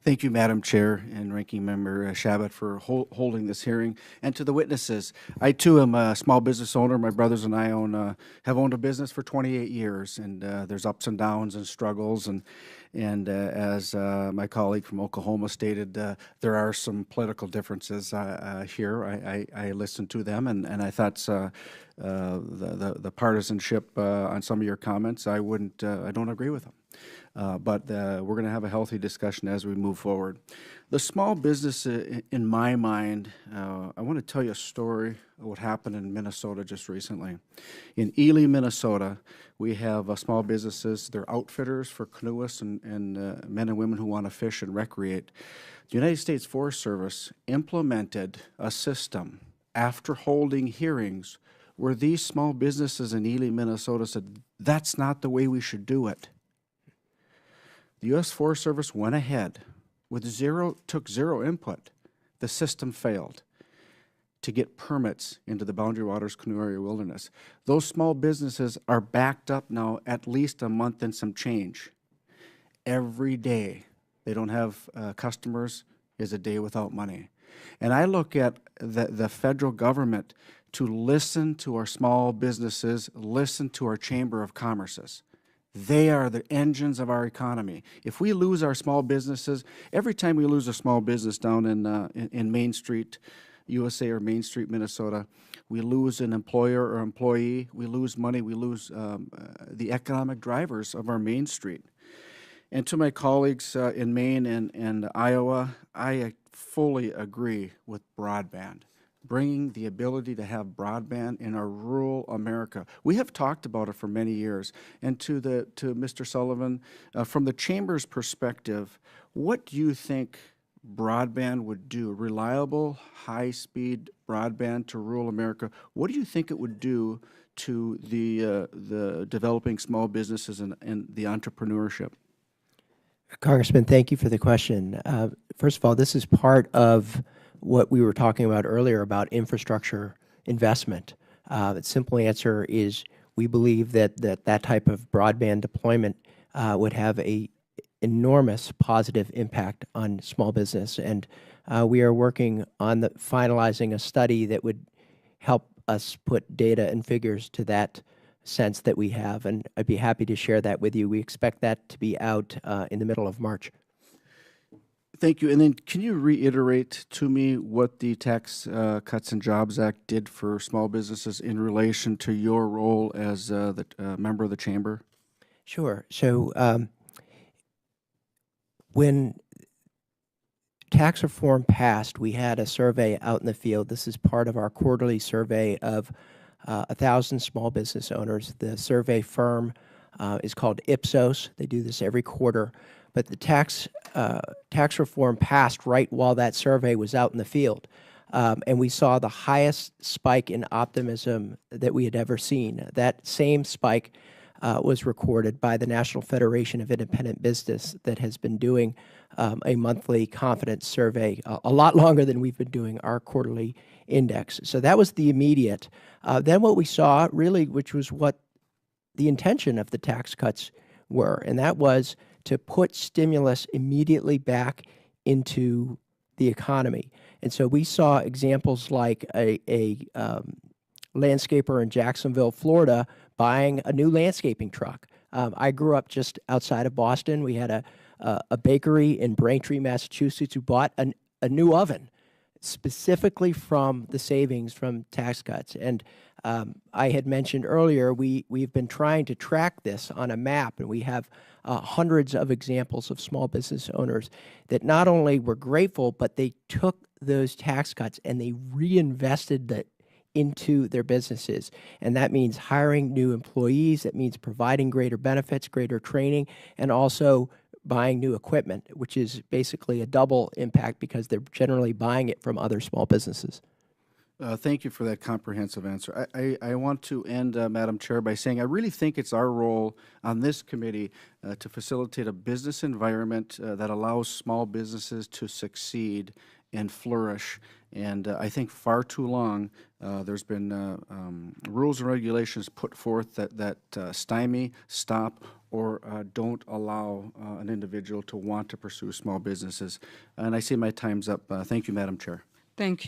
Thank you, Madam Chair and Ranking Member Shabbat, for holding this hearing. And to the witnesses, I too am a small business owner. My brothers and I have owned a business for 28 years, and there's ups and downs and struggles. And as my colleague from Oklahoma stated, there are some political differences here. I listened to them, and I thought the partisanship on some of your comments, I don't agree with them. But we're going to have a healthy discussion as we move forward. The small business, in my mind, I want to tell you a story of what happened in Minnesota just recently. In Ely, Minnesota, we have small businesses. They're outfitters for canoeists and men and women who want to fish and recreate. The United States Forest Service implemented a system after holding hearings where these small businesses in Ely, Minnesota said, that's not the way we should do it. The U.S. Forest Service went ahead with took zero input. The system failed to get permits into the Boundary Waters Canoe Area Wilderness. Those small businesses are backed up now at least a month and some change. Every day they don't have customers is a day without money. And I look at the federal government to listen to our small businesses, listen to our Chamber of Commerces. They are the engines of our economy. If we lose our small businesses, every time we lose a small business down in Main Street, USA, or Main Street, Minnesota, we lose an employer or employee, we lose money, we lose the economic drivers of our Main Street. And to my colleagues in Maine and Iowa, I fully agree with broadband. Bringing the ability to have broadband in our rural America. We have talked about it for many years. And to Mr. Sullivan, from the Chamber's perspective, what do you think broadband would do? Reliable, high-speed broadband to rural America. What do you think it would do to the developing small businesses and the entrepreneurship? Congressman, thank you for the question. First of all, this is part of what we were talking about earlier about infrastructure investment. The simple answer is we believe that type of broadband deployment would have an enormous positive impact on small business. And we are working on finalizing a study that would help us put data and figures to that sense that we have. And I'd be happy to share that with you. We expect that to be out in the middle of March. Thank you. And then can you reiterate to me what the Tax Cuts and Jobs Act did for small businesses in relation to your role as the member of the Chamber? Sure. So when tax reform passed, we had a survey out in the field. This is part of our quarterly survey of 1,000 small business owners. The survey firm is called Ipsos. They do this every quarter. But the tax reform passed right while that survey was out in the field. And we saw the highest spike in optimism that we had ever seen. That same spike was recorded by the National Federation of Independent Business that has been doing a monthly confidence survey a lot longer than we've been doing our quarterly index. So that was the immediate. Then what we saw really, which was what the intention of the tax cuts were, and that was to put stimulus immediately back into the economy. And so we saw examples like a landscaper in Jacksonville, Florida, buying a new landscaping truck. I grew up just outside of Boston. We had a bakery in Braintree, Massachusetts, who bought a new oven specifically from the savings from tax cuts. And I had mentioned earlier, we've been trying to track this on a map, and we have hundreds of examples of small business owners that not only were grateful, but they took those tax cuts and they reinvested that into their businesses. And that means hiring new employees, that means providing greater benefits, greater training, and also buying new equipment, which is basically a double impact because they're generally buying it from other small businesses. Thank you for that comprehensive answer. I want to end, Madam Chair, by saying I really think it's our role on this committee to facilitate a business environment that allows small businesses to succeed and flourish. And I think far too long there's been rules and regulations put forth that stymie, stop, or don't allow an individual to want to pursue small businesses. And I see my time's up. Thank you, Madam Chair. Thank you.